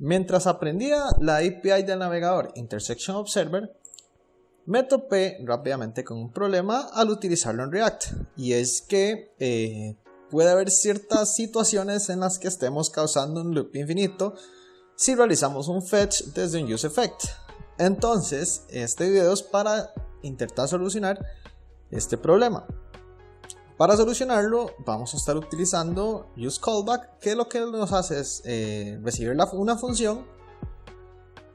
Mientras aprendía la API del navegador Intersection Observer, me topé rápidamente con un problema al utilizarlo en React, y es que puede haber ciertas situaciones en las que estemos causando un loop infinito si realizamos un fetch desde un useEffect. Entonces, este video es para intentar solucionar este problema. Para solucionarlo, vamos a estar utilizando useCallback, que lo que nos hace es recibir una función,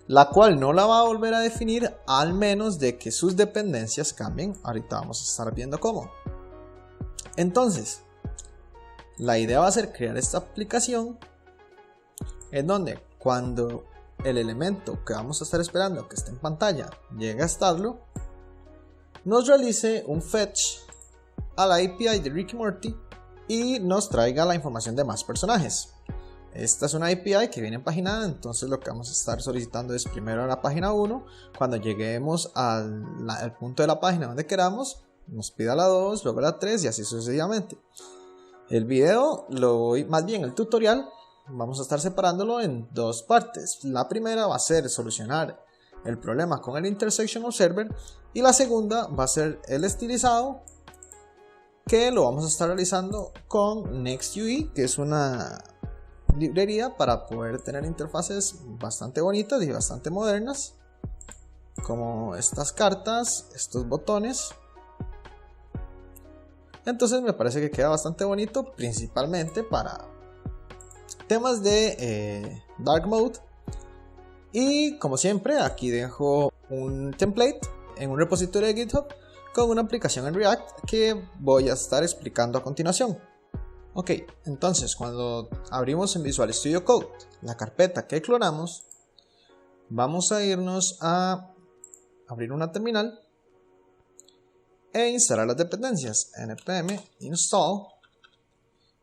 la cual no la va a volver a definir al menos de que sus dependencias cambien. Ahorita vamos a estar viendo cómo. Entonces, la idea va a ser crear esta aplicación en donde cuando el elemento que vamos a estar esperando que esté en pantalla llegue a estarlo, nos realice un fetch a la API de Rick y Morty y nos traiga la información de más personajes. Esta es una API que viene empaginada, entonces lo que vamos a estar solicitando es primero a la página 1, cuando lleguemos al punto de la página donde queramos, nos pida la 2, luego la 3 y así sucesivamente. El video, más bien el tutorial, vamos a estar separándolo en dos partes. La primera va a ser solucionar el problema con el Intersection Observer y la segunda va a ser el estilizado, que lo vamos a estar realizando con NextUI, que es una librería para poder tener interfaces bastante bonitas y bastante modernas, como estas cartas, estos botones. Entonces me parece que queda bastante bonito, principalmente para temas de Dark Mode. Y como siempre, aquí dejo un template en un repositorio de GitHub con una aplicación en React que voy a estar explicando a continuación. Ok, entonces cuando abrimos en Visual Studio Code la carpeta que clonamos, vamos a irnos a abrir una terminal e instalar las dependencias npm install,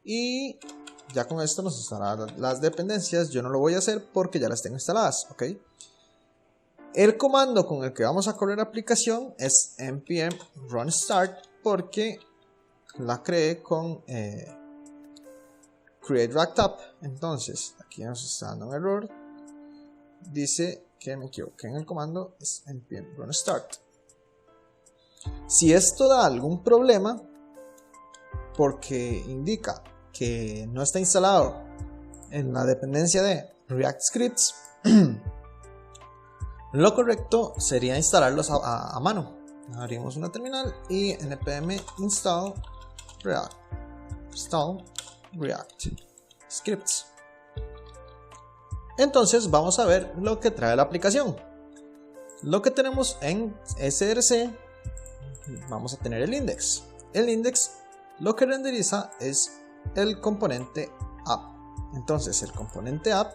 y ya con esto nos instalará las dependencias. Yo no lo voy a hacer porque ya las tengo instaladas. Ok, el comando con el que vamos a correr la aplicación es npm run start, porque la creé con create racktop. Entonces aquí nos está dando un error, dice que me equivoqué en el comando, es npm run start. Si esto da algún problema porque indica que no está instalado en la dependencia de React Scripts, lo correcto sería instalarlos a mano. Abrimos una terminal y npm install react scripts. Entonces vamos a ver lo que trae la aplicación. Lo que tenemos en src, vamos a tener el index. El index lo que renderiza es el componente app. Entonces el componente app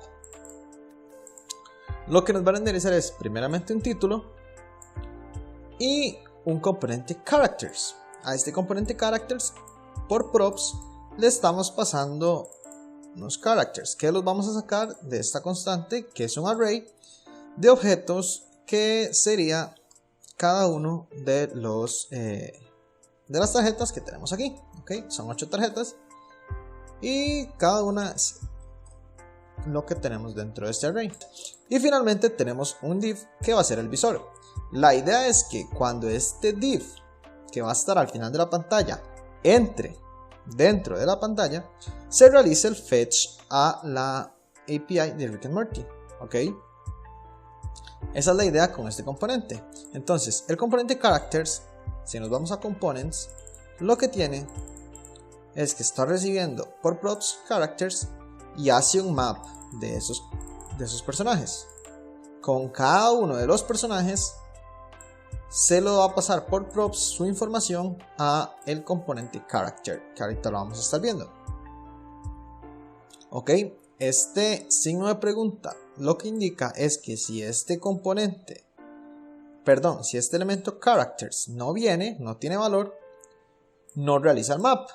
lo que nos va a renderizar es primeramente un título y un componente characters. A este componente characters por props le estamos pasando unos characters que los vamos a sacar de esta constante, que es un array de objetos, que sería cada uno de las tarjetas que tenemos aquí. Okay, son 8 tarjetas y cada una es lo que tenemos dentro de este array. Y finalmente tenemos un div que va a ser el visor. La idea es que cuando este div, que va a estar al final de la pantalla, entre dentro de la pantalla, se realice el fetch a la API de Rick and Morty. Ok, esa es la idea con este componente. Entonces el componente characters, si nos vamos a components, lo que tiene es que está recibiendo por props characters y hace un map de esos personajes. Con cada uno de los personajes se lo va a pasar por props su información a el componente character, que ahorita lo vamos a estar viendo. Ok, este signo de pregunta lo que indica es que si este elemento characters no tiene valor, no realiza el map.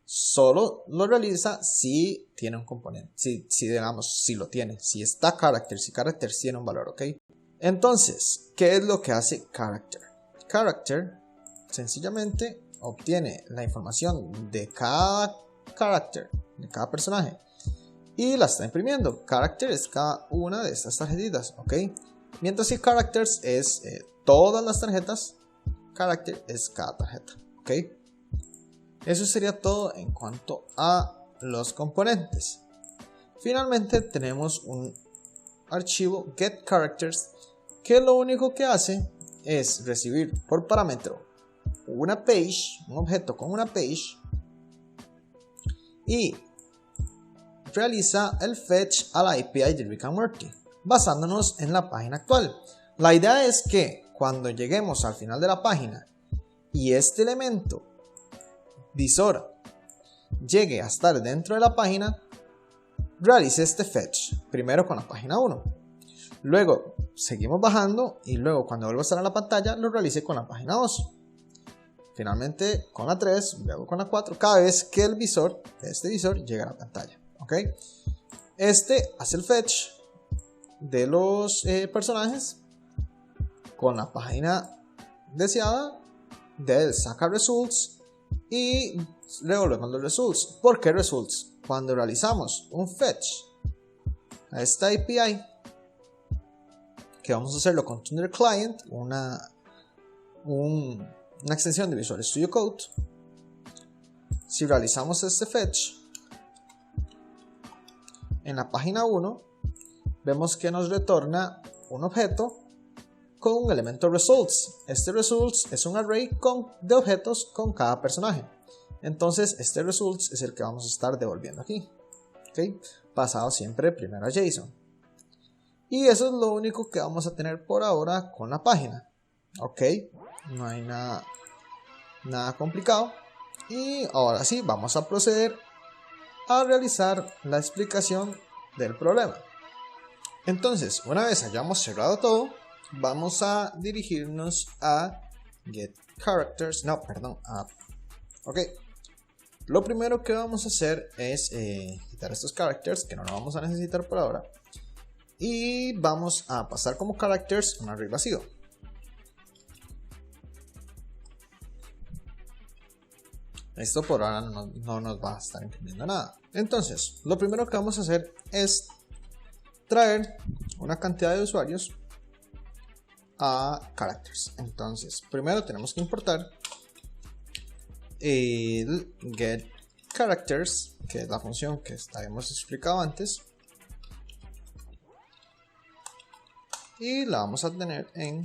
Solo lo realiza si tiene un componente, si lo tiene, si está characters, si characters tiene un valor. Ok, entonces, ¿qué es lo que hace character? Character sencillamente obtiene la información de cada character, de cada personaje, y la está imprimiendo. Character es cada una de estas tarjetitas, ¿ok? Mientras que characters es todas las tarjetas, character es cada tarjeta, ¿ok? Eso sería todo en cuanto a los componentes. Finalmente tenemos un archivo getCharacters que lo único que hace es recibir por parámetro una page, un objeto con una page, y realiza el fetch a la API de Rick and Morty basándonos en la página actual. La idea es que cuando lleguemos al final de la página y este elemento visor llegue a estar dentro de la página, realice este fetch primero con la página 1, luego seguimos bajando y luego cuando vuelva a estar en la pantalla lo realice con la página 2, finalmente con la 3, luego con la 4, cada vez que el visor, este visor, llegue a la pantalla, ¿ok? Este hace el fetch de los personajes con la página deseada, del saca results y revolvemos los results. ¿Por qué results? Cuando realizamos un fetch a esta API, que vamos a hacerlo con Thunder Client, una extensión de Visual Studio Code, si realizamos este fetch en la página 1, vemos que nos retorna un objeto con un elemento results. Este results es un array de objetos con cada personaje. Entonces este results es el que vamos a estar devolviendo aquí, ¿okay? Pasado siempre primero a JSON. Y eso es lo único que vamos a tener por ahora con la página, ¿ok? No hay nada complicado. Y ahora sí, vamos a proceder a realizar la explicación del problema. Entonces, una vez hayamos cerrado todo, vamos a dirigirnos a getCharacters, ok. Lo primero que vamos a hacer es quitar estos characters que no lo vamos a necesitar por ahora, y vamos a pasar como characters un array vacío. Esto por ahora no nos va a estar imprimiendo nada. Entonces, lo primero que vamos a hacer es traer una cantidad de usuarios a characters. Entonces, primero tenemos que importar el getCharacters, que es la función que habíamos explicado antes, y la vamos a tener en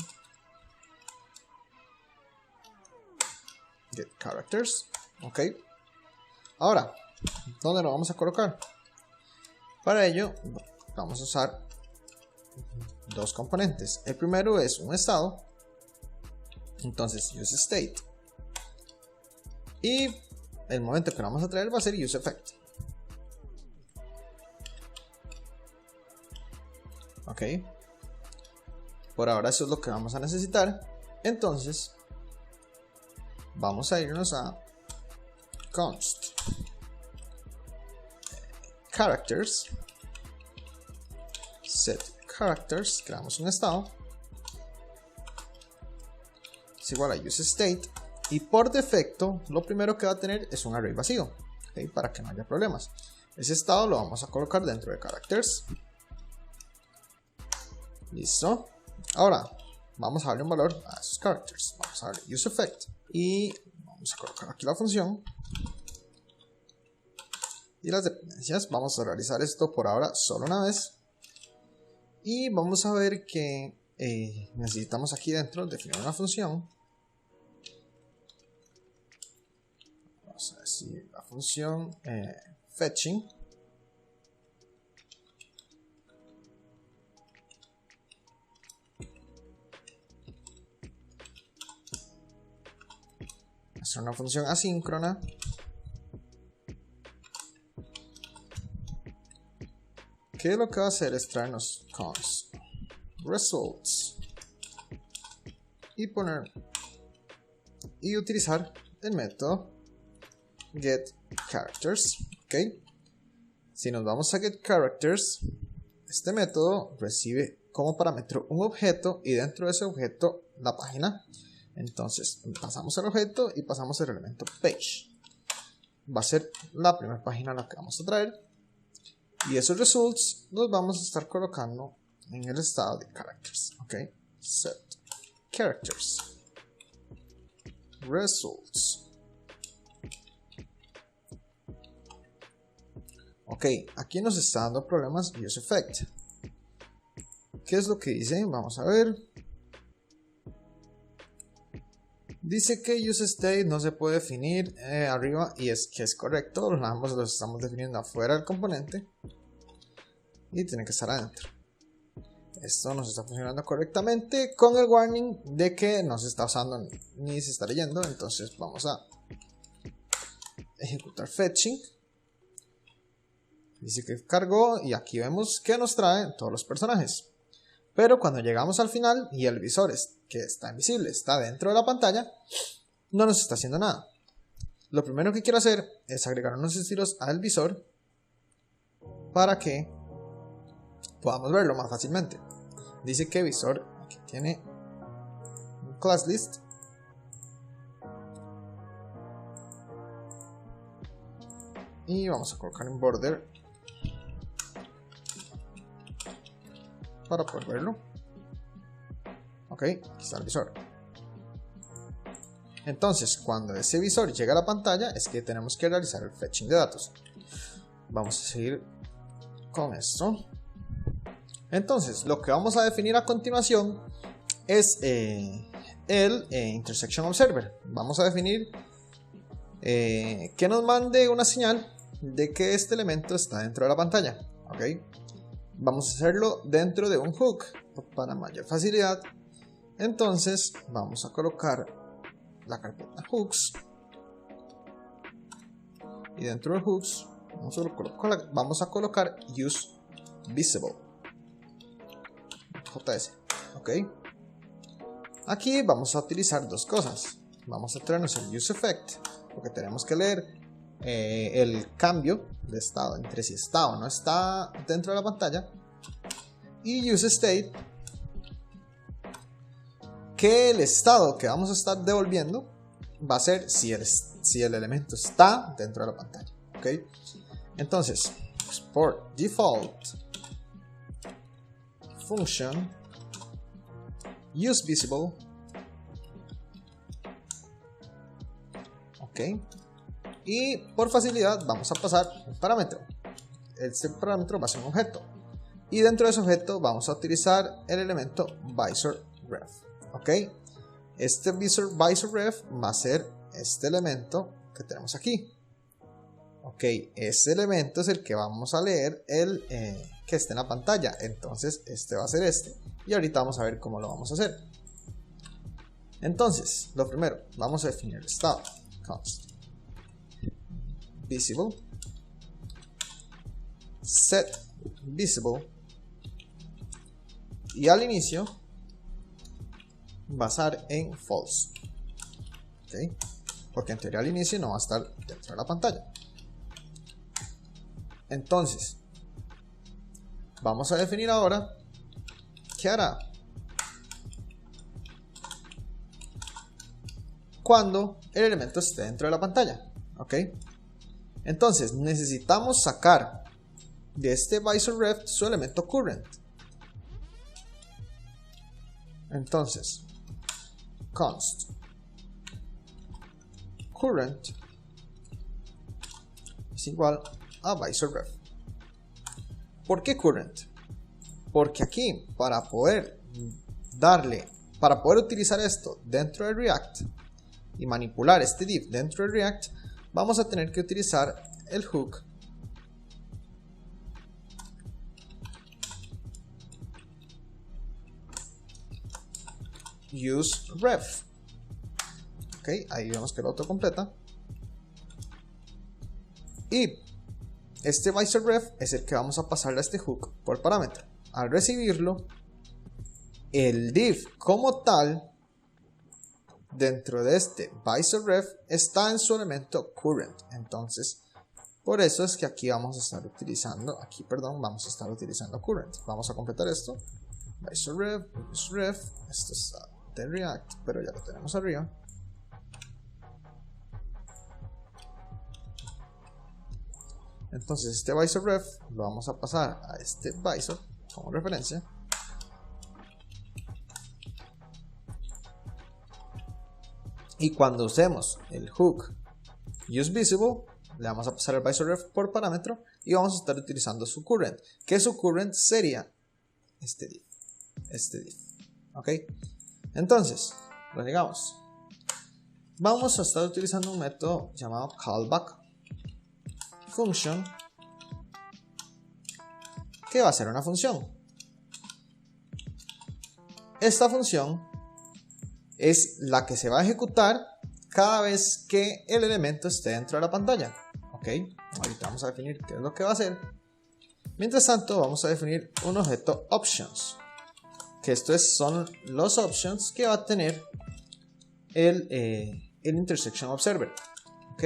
getCharacters, ok. Ahora, ¿dónde lo vamos a colocar? Para ello vamos a usar dos componentes. El primero es un estado, entonces useState, y el momento que lo vamos a traer va a ser useEffect, ok. Por ahora eso es lo que vamos a necesitar. Entonces vamos a irnos a const characters, set characters, creamos un estado, es igual a useState, y por defecto lo primero que va a tener es un array vacío, ¿okay? Para que no haya problemas. Ese estado lo vamos a colocar dentro de characters. Listo. Ahora vamos a darle un valor a esos characters. Vamos a darle useEffect y vamos a colocar aquí la función y las dependencias. Vamos a realizar esto por ahora solo una vez, y vamos a ver que necesitamos aquí dentro definir una función. Vamos a decir la función fetching, es una función asíncrona que lo que va a hacer es traernos const results y utilizar el método getCharacters, ok. Si nos vamos a getCharacters, este método recibe como parámetro un objeto y dentro de ese objeto la página. Entonces pasamos el objeto y pasamos el elemento page. Va a ser la primera página a la que vamos a traer, Y esos results los vamos a estar colocando en el estado de characters. Ok, set characters results. Ok, aquí nos está dando problemas useEffect. ¿Qué es lo que dice? Vamos a ver. Dice que useState no se puede definir arriba, y es que es correcto, ambos los estamos definiendo afuera del componente y tiene que estar adentro. Esto nos está funcionando correctamente con el warning de que no se está usando ni se está leyendo. Entonces vamos a ejecutar fetching. Dice que cargó y aquí vemos que nos trae todos los personajes. Pero cuando llegamos al final y el visor que está invisible está dentro de la pantalla, no nos está haciendo nada. Lo primero que quiero hacer es agregar unos estilos al visor para que podamos verlo más fácilmente. Dice que visor aquí tiene un class list y vamos a colocar en border para poder verlo. Ok, aquí está el visor. Entonces, cuando ese visor llega a la pantalla, es que tenemos que realizar el fetching de datos. Vamos a seguir con esto. Entonces, lo que vamos a definir a continuación es el Intersection Observer. Vamos a definir que nos mande una señal de que este elemento está dentro de la pantalla. Ok. Vamos a hacerlo dentro de un hook para mayor facilidad. Entonces vamos a colocar la carpeta hooks y dentro de hooks vamos a colocar use visible JS. Ok, aquí vamos a utilizar dos cosas. Vamos a traernos el useEffect porque tenemos que leer el cambio de estado entre si está o no está dentro de la pantalla, y useState, que el estado que vamos a estar devolviendo va a ser si el elemento está dentro de la pantalla. Ok, entonces por default function useVisible. Ok, y por facilidad vamos a pasar un parámetro. Este parámetro va a ser un objeto y dentro de ese objeto vamos a utilizar el elemento visorRef. Ok, este visorRef va a ser este elemento que tenemos aquí. Ok, este elemento es el que vamos a leer que esté en la pantalla. Entonces este va a ser este y ahorita vamos a ver cómo lo vamos a hacer. Entonces lo primero, vamos a definir el estado const visible set visible y al inicio basar en false. ¿Okay? Porque en teoría al inicio no va a estar dentro de la pantalla. Entonces vamos a definir ahora qué hará cuando el elemento esté dentro de la pantalla. ¿Ok? Entonces necesitamos sacar de este visorRef su elemento current. Entonces const current es igual a visorRef. ¿Por qué current? Porque aquí para poder utilizar esto dentro de React y manipular este div dentro de React, vamos a tener que utilizar el hook useRef. Ok, ahí vemos que lo autocompleta. Y este visorRef es el que vamos a pasarle a este hook por parámetro. Al recibirlo, el div como tal dentro de este visorRef está en su elemento current. Entonces por eso es que aquí vamos a estar utilizando current. Vamos a completar esto. visorRef, useRef, esto está de React, pero ya lo tenemos arriba. Entonces este visor ref lo vamos a pasar a este visor como referencia. Y cuando usemos el hook useVisible, le vamos a pasar el visor ref por parámetro y vamos a estar utilizando su current, que su current sería este div. Ok, entonces lo digamos, vamos a estar utilizando un método llamado callback function, que va a ser una función. Esta función es la que se va a ejecutar cada vez que el elemento esté dentro de la pantalla. Ok, ahorita vamos a definir qué es lo que va a hacer. Mientras tanto vamos a definir un objeto options, que estos son los options que va a tener el intersection observer. Ok,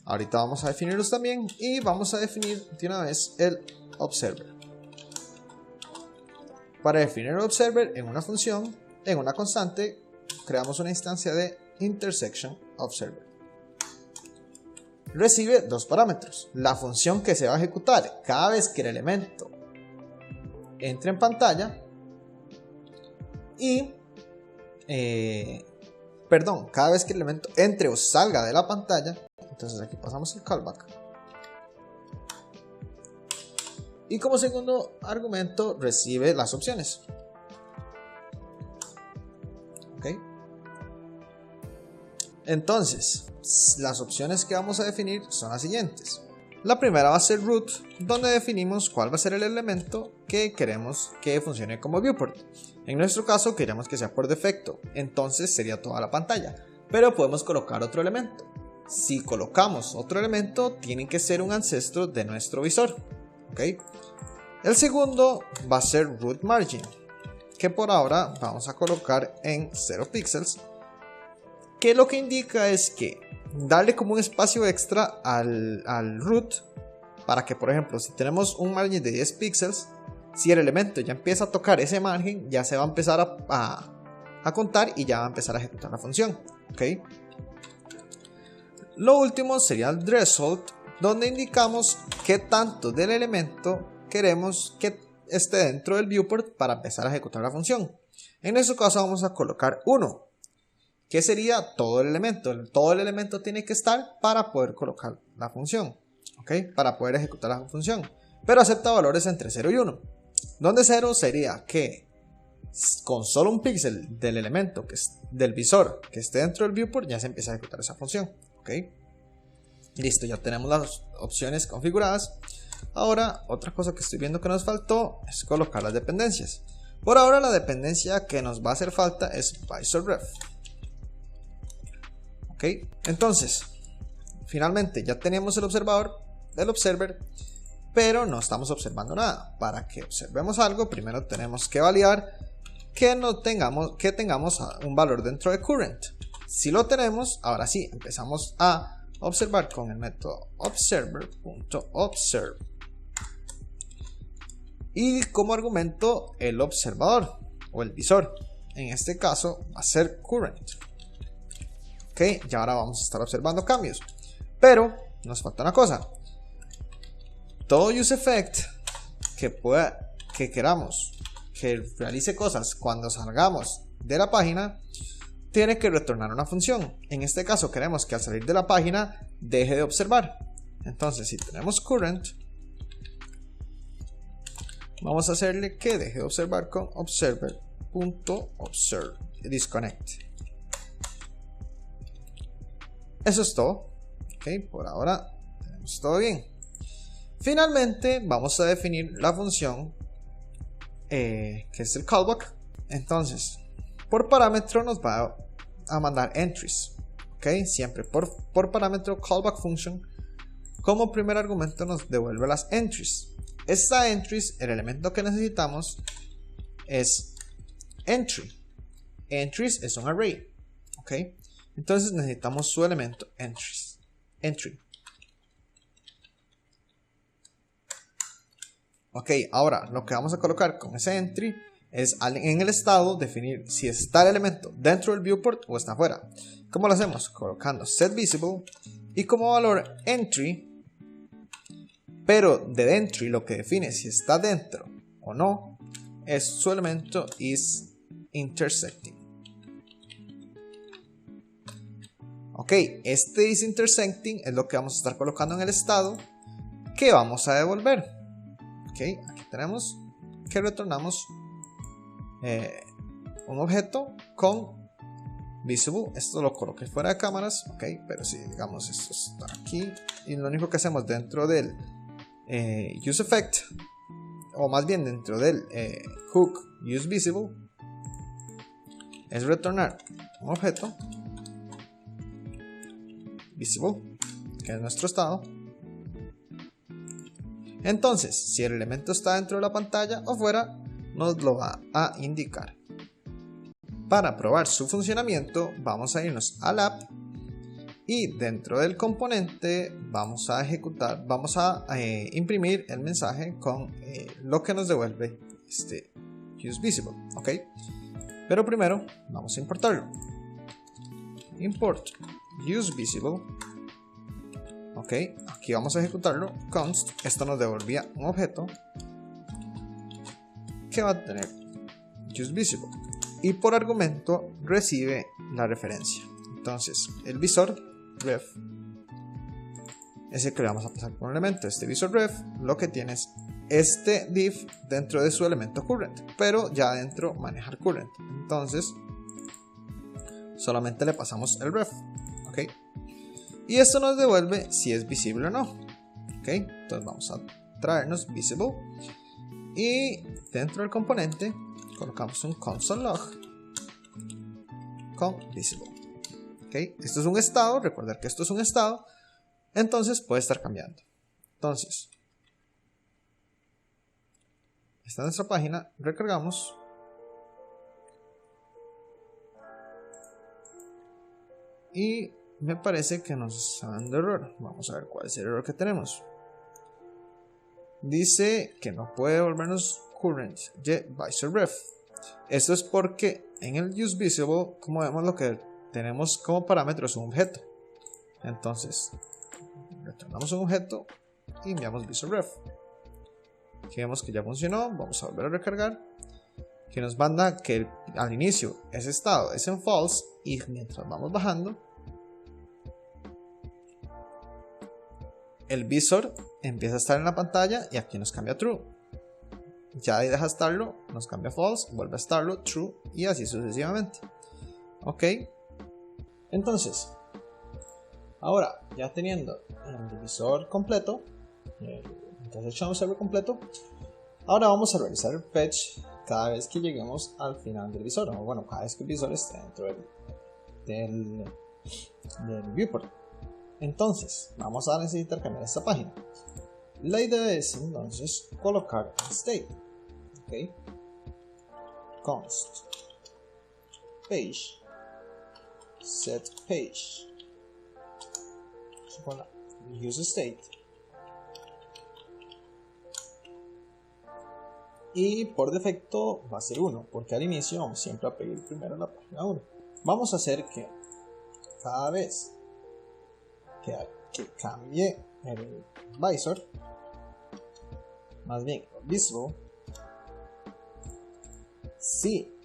ahorita vamos a definirlos también y vamos a definir de una vez el observer. Para definir el observer en una función, en una constante, creamos una instancia de intersection observer. Recibe dos parámetros: la función que se va a ejecutar cada vez que el elemento entre en pantalla y cada vez que el elemento entre o salga de la pantalla. Entonces aquí pasamos el callback. Y como segundo argumento recibe las opciones. Ok. Entonces, las opciones que vamos a definir son las siguientes. La primera va a ser root, donde definimos cuál va a ser el elemento que queremos que funcione como viewport. En nuestro caso queremos que sea por defecto, entonces sería toda la pantalla, pero podemos colocar otro elemento. Si colocamos otro elemento, tiene que ser un ancestro de nuestro visor. ¿Okay? El segundo va a ser root margin, que por ahora vamos a colocar en 0 píxeles, que lo que indica es que darle como un espacio extra al root, para que, por ejemplo, si tenemos un margen de 10 píxeles, si el elemento ya empieza a tocar ese margen, ya se va a empezar a contar y ya va a empezar a ejecutar la función. ¿Okay? Lo último sería el threshold, donde indicamos qué tanto del elemento queremos que esté dentro del viewport para empezar a ejecutar la función. En este caso vamos a colocar 1, que sería todo el elemento. Todo el elemento tiene que estar para poder colocar la función, ¿ok? Para poder ejecutar la función, pero acepta valores entre 0 y 1, donde 0 sería que con solo un píxel del elemento del visor que esté dentro del viewport ya se empieza a ejecutar esa función. ¿Ok? Listo, ya tenemos las opciones configuradas. Ahora, otra cosa que estoy viendo que nos faltó es colocar las dependencias. Por ahora, la dependencia que nos va a hacer falta es visor ref. ¿Ok? Entonces, finalmente ya tenemos el observer, pero no estamos observando nada. Para que observemos algo, primero tenemos que validar que tengamos un valor dentro de current. Si lo tenemos, ahora sí, empezamos a observar con el método observer.observe y como argumento el observador o el visor. En este caso va a ser current. Ok, y ahora vamos a estar observando cambios, pero nos falta una cosa. Todo useEffect que queramos que realice cosas cuando salgamos de la página tiene que retornar una función. En este caso queremos que al salir de la página deje de observar. Entonces si tenemos current, vamos a hacerle que deje de observar con observer.observe disconnect. Eso es todo. Ok, por ahora tenemos todo bien. Finalmente vamos a definir la función que es el callback. Entonces por parámetro nos va a mandar entries. Ok, siempre por parámetro callback function. Como primer argumento nos devuelve las entries. Esta entries, el elemento que necesitamos es entry. Entries es un array. Ok, entonces necesitamos su elemento entry. Ok, ahora lo que vamos a colocar con ese entry es en el estado definir si está el elemento dentro del viewport o está afuera. ¿Cómo lo hacemos? Colocando setVisible y como valor entry pero de dentro y lo que define si está dentro o no es su elemento is intersecting. Ok, este is intersecting es lo que vamos a estar colocando en el estado que vamos a devolver. Ok, aquí tenemos que retornamos un objeto con visible. Esto lo coloqué fuera de cámaras, ok, pero si digamos esto está aquí y lo único que hacemos dentro del useEffect, o más bien dentro del hook useVisible, es retornar un objeto visible, que es nuestro estado. Entonces, si el elemento está dentro de la pantalla o fuera, nos lo va a indicar. Para probar su funcionamiento, vamos a irnos al app y dentro del componente vamos a imprimir el mensaje con lo que nos devuelve este useVisible, ok. Pero primero vamos a importarlo. Import useVisible. Ok, aquí vamos a ejecutarlo. Const, esto nos devolvía un objeto que va a tener useVisible y por argumento recibe la referencia. Entonces el visor ref es el que le vamos a pasar por un elemento. Este visor ref lo que tiene es este div dentro de su elemento current, pero ya dentro manejar current. Entonces solamente le pasamos el ref, ok, y esto nos devuelve si es visible o no, ok. Entonces vamos a traernos visible y dentro del componente colocamos un console log con visible, ok. Esto es un estado, recordar que esto es un estado, entonces puede estar cambiando. Entonces esta es nuestra página, recargamos y me parece que nos está dando error. Vamos a ver cuál es el error que tenemos. Dice que no puede devolvernos current visor ref. Esto es porque en el useVisible, como vemos, lo que tenemos como parámetro es un objeto. Entonces retornamos un objeto y enviamos visor ref. Aquí vemos que ya funcionó. Vamos a volver a recargar, que nos manda que al inicio ese estado es en false y mientras vamos bajando el visor empieza a estar en la pantalla y aquí nos cambia true. Ya ahí deja estarlo, nos cambia false, vuelve a estarlo, true y así sucesivamente. Ok, entonces ahora ya teniendo el visor completo, el intersection observer completo, ahora vamos a realizar el fetch cada vez que lleguemos al final del visor, o bueno, cada vez que el visor esté dentro del viewport. Entonces vamos a necesitar cambiar esta página. La idea es entonces colocar el state, ok, const page set page, use state, y por defecto va a ser 1 porque al inicio vamos siempre a pedir primero la página 1. Vamos a hacer que cada vez que cambie el visor, más bien visible, si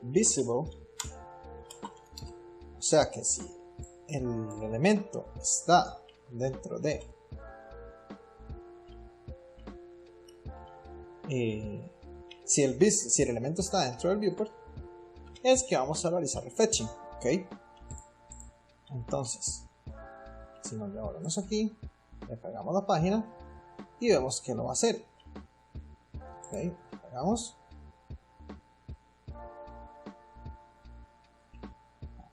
visible, o sea que si el elemento está dentro de si el elemento está dentro del viewport, es que vamos a realizar el fetching, ok. Entonces si nos devolvemos aquí, le cargamos la página y vemos que lo va a hacer, ok, cargamos,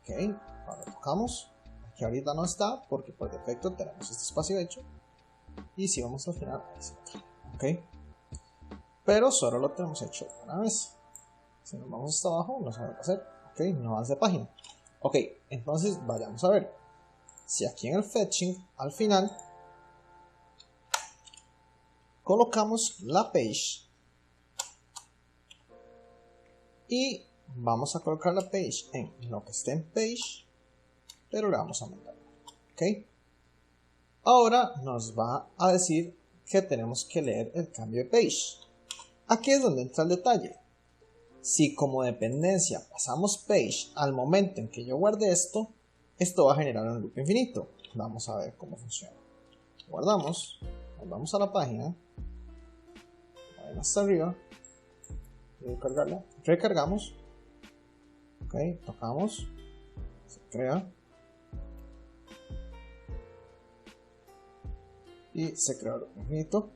ok, ahora tocamos, aquí ahorita no está porque por defecto tenemos este espacio hecho, y si vamos al final, ahí se está, ok, pero solo lo tenemos hecho una vez. Si nos vamos hasta abajo no se va a hacer, ok, no avance página. Ok, entonces vayamos a ver si aquí en el fetching al final colocamos la page y vamos a colocar la page en lo que esté en page, pero le vamos a mandar, ok. ahora nos va a decir que tenemos que leer el cambio de page. Aquí es donde entra el detalle. Si como dependencia pasamos page al momento en que yo guarde esto va a generar un loop infinito. Vamos a ver cómo funciona. Guardamos, nos vamos a la página, ahí hasta arriba, recargamos, ok, tocamos, se crea y se creó el loop infinito.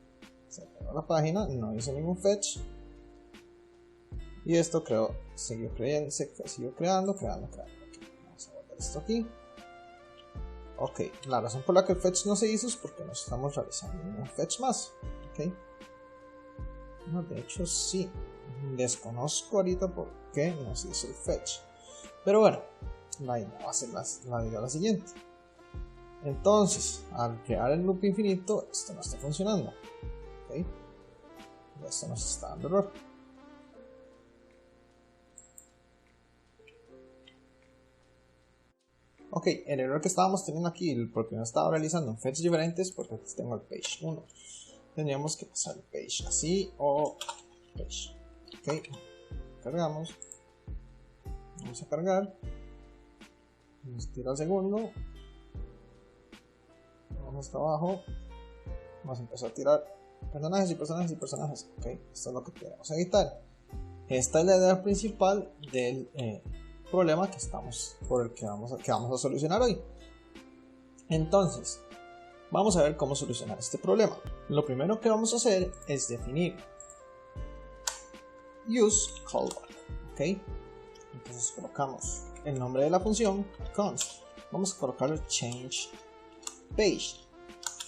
Se creó la página, no hizo ningún fetch. Y esto siguió creando. Okay, vamos a guardar esto aquí. Ok, la razón por la que el fetch no se hizo es porque no estamos realizando ningún fetch más. Ok. No, de hecho sí. Desconozco ahorita por qué no se hizo el fetch. Pero bueno, la idea va a ser la siguiente. Entonces, al crear el loop infinito, esto no está funcionando. Ok. Esto nos está dando error. Ok, el error que estábamos teniendo aquí, porque no estaba realizando un fetch diferentes, porque aquí tengo el page 1. Tendríamos que pasar el page así o page. Ok, cargamos. Vamos a cargar. Nos tira el segundo. Vamos hasta abajo. Vamos a empezar a tirar personajes. Ok, esto es lo que queremos evitar. Esta es la idea principal del problema por el que vamos a solucionar hoy. Entonces, vamos a ver cómo solucionar este problema. Lo primero que vamos a hacer es definir useCallback. Ok, entonces colocamos el nombre de la función const. Vamos a colocar changePage.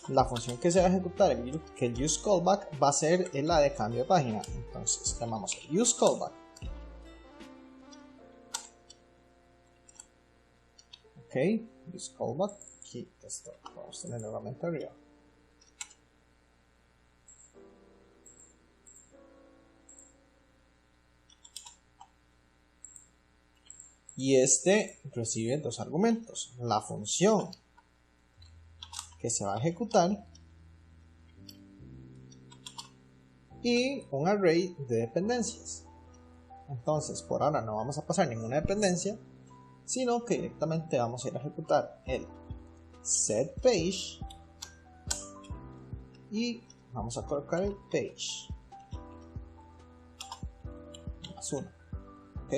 La función que se va a ejecutar, que el useCallback va a ser la de cambio de página. Entonces llamamos useCallback. Ok, useCallback. Aquí esto vamos a tener nuevamente arriba. Y este recibe dos argumentos: la función que se va a ejecutar y un array de dependencias. Entonces, por ahora no vamos a pasar ninguna dependencia, sino que directamente vamos a ir a ejecutar el setPage y vamos a colocar el page más 1. Ok,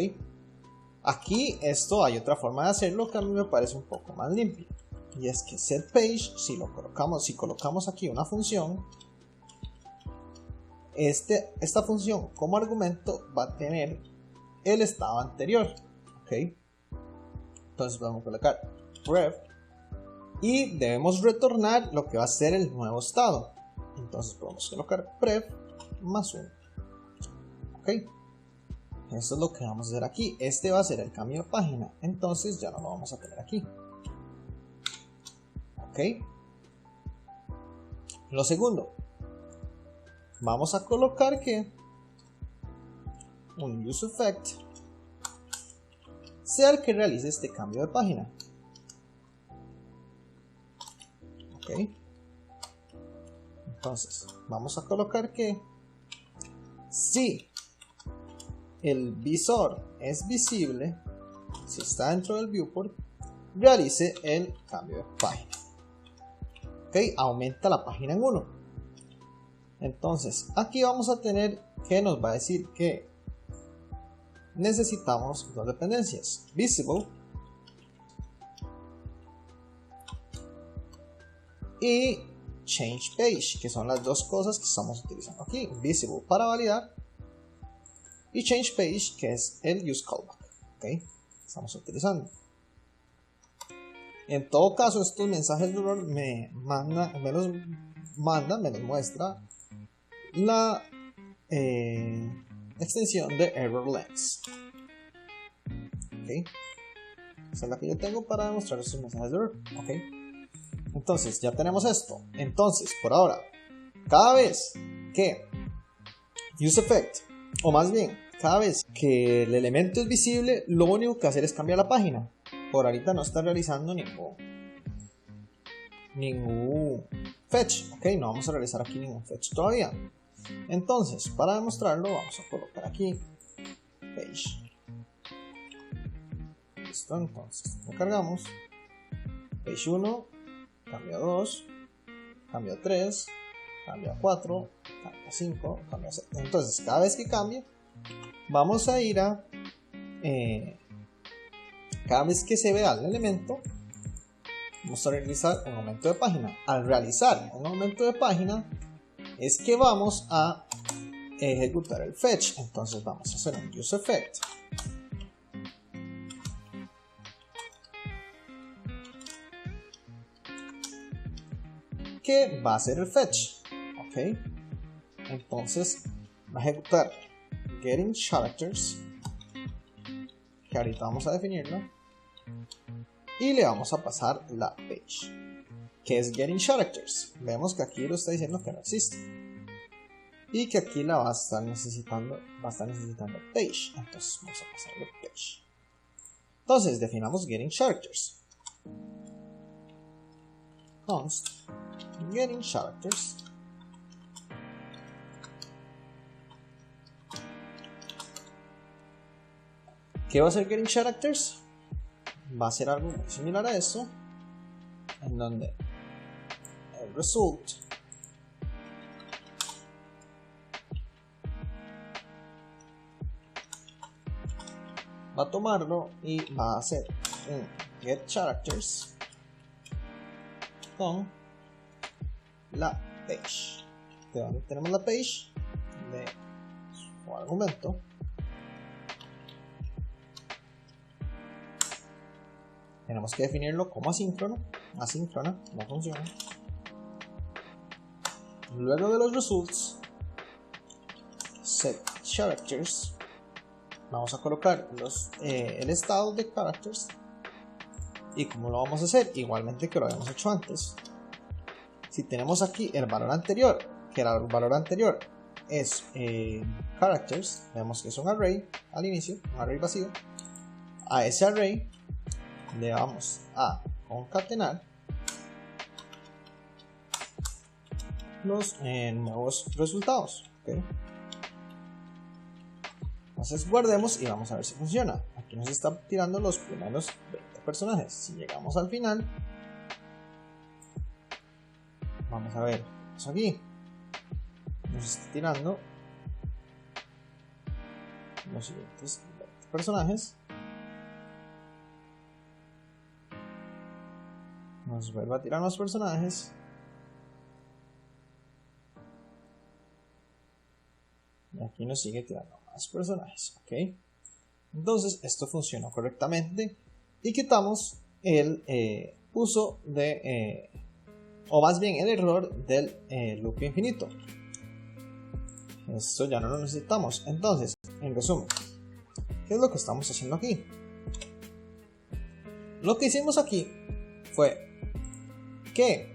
aquí hay otra forma de hacerlo que a mí me parece un poco más limpio, y es que setPage, si colocamos aquí una función, esta función como argumento va a tener el estado anterior. Ok, entonces vamos a colocar ref y debemos retornar lo que va a ser el nuevo estado. Entonces podemos colocar pref más 1. Ok, eso es lo que vamos a hacer aquí. Este va a ser el cambio de página, entonces ya no lo vamos a tener aquí. Ok, lo segundo, vamos a colocar que un useEffect sea el que realice este cambio de página. Ok, entonces vamos a colocar que si el visor es visible, si está dentro del viewport, realice el cambio de página. Ok, aumenta la página en 1. Entonces aquí vamos a tener que nos va a decir que necesitamos dos dependencias: visible y changePage, que son las dos cosas que estamos utilizando aquí. Visible para validar y changePage, que es el useCallback. Ok, estamos utilizando. En todo caso, estos mensajes de error me los muestra la extensión de ErrorLens. Ok, esa es la que yo tengo para demostrar estos mensajes de error. Ok, entonces ya tenemos esto. Entonces, por ahora, cada vez que useEffect, o más bien, cada vez que el elemento es visible, lo único que hacer es cambiar la página. Por ahorita no está realizando ningún fetch. Ok, no vamos a realizar aquí ningún fetch todavía. Entonces, para demostrarlo, vamos a colocar aquí page. Listo, entonces lo cargamos. Page 1, cambio a 2, cambio a 3, cambio a 4, cambio a 5, cambio a 6. Entonces, cada vez que cambie, vamos a ir a cada vez que se vea el elemento, vamos a realizar un aumento de página. Al realizar un aumento de página es que vamos a ejecutar el fetch. Entonces vamos a hacer un use effect que va a hacer el fetch. Ok, entonces va a ejecutar getting characters, que ahorita vamos a definirlo, y le vamos a pasar la page, que es getting characters. Vemos que aquí lo está diciendo que no existe y que aquí la va a estar necesitando page. Entonces vamos a pasarle page. Entonces definamos getting characters, const getting characters, ¿qué va a hacer getting characters? Va a ser algo muy similar a eso, en donde el result va a tomarlo y va a hacer un get characters con la page. ¿De dónde tenemos la page? De su argumento. Tenemos que definirlo como asíncrono. Asíncrona, no funciona. Luego de los results, set characters, vamos a colocar el estado de characters. ¿Y cómo lo vamos a hacer? Igualmente que lo habíamos hecho antes. Si tenemos aquí el valor anterior, que el valor anterior es characters, vemos que es un array al inicio, un array vacío. A ese array le vamos a concatenar los nuevos resultados. ¿Okay? Entonces guardemos y vamos a ver si funciona. Aquí nos está tirando los primeros 20 personajes. Si llegamos al final, vamos a ver eso aquí. Nos está tirando los siguientes 20 personajes. Nos vuelve a tirar más personajes. Y aquí nos sigue tirando más personajes. ¿Ok? Entonces esto funcionó correctamente. Y quitamos el uso de... o más bien el error del loop infinito. Esto ya no lo necesitamos. Entonces, en resumen, ¿qué es lo que estamos haciendo aquí? Lo que hicimos aquí fue que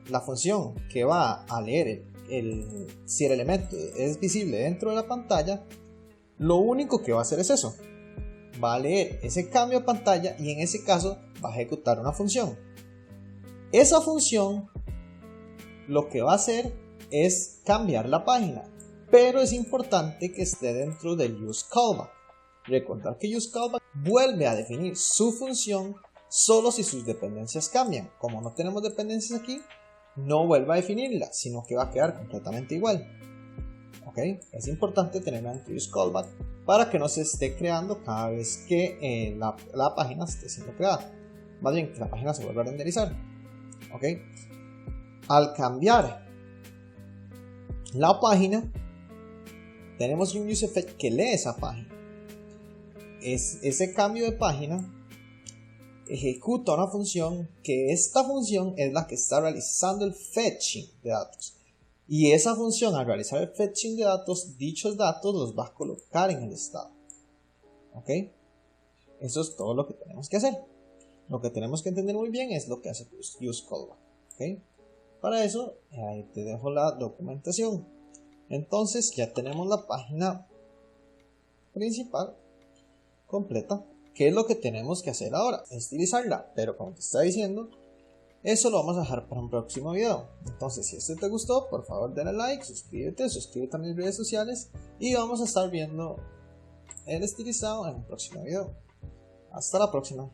la función que va a leer si el elemento es visible dentro de la pantalla, lo único que va a hacer es eso. Va a leer ese cambio de pantalla y en ese caso va a ejecutar una función. Esa función lo que va a hacer es cambiar la página, pero es importante que esté dentro del useCallback. Recordar que useCallback vuelve a definir su función solo si sus dependencias cambian. Como no tenemos dependencias aquí, no vuelve a definirla, sino que va a quedar completamente igual. ¿Ok? Es importante tenerla dentro de useCallback para que no se esté creando cada vez que la página esté siendo creada. Más bien, que la página se vuelva a renderizar. ¿Ok? Al cambiar la página, tenemos un use effect que lee esa página. Ese cambio de página ejecuta una función, que esta función es la que está realizando el fetching de datos. Y esa función, al realizar el fetching de datos, dichos datos los va a colocar en el estado. ¿Ok? Eso es todo lo que tenemos que hacer. Lo que tenemos que entender muy bien es lo que hace useCallback. ¿Ok? Para eso, ahí te dejo la documentación. Entonces ya tenemos la página principal completa. ¿Qué es lo que tenemos que hacer ahora? Estilizarla, pero como te estaba diciendo, Eso lo vamos a dejar para un próximo video. Entonces, si este te gustó, por favor dale like, suscríbete a mis redes sociales y vamos a estar viendo el estilizado en el próximo video. Hasta la próxima.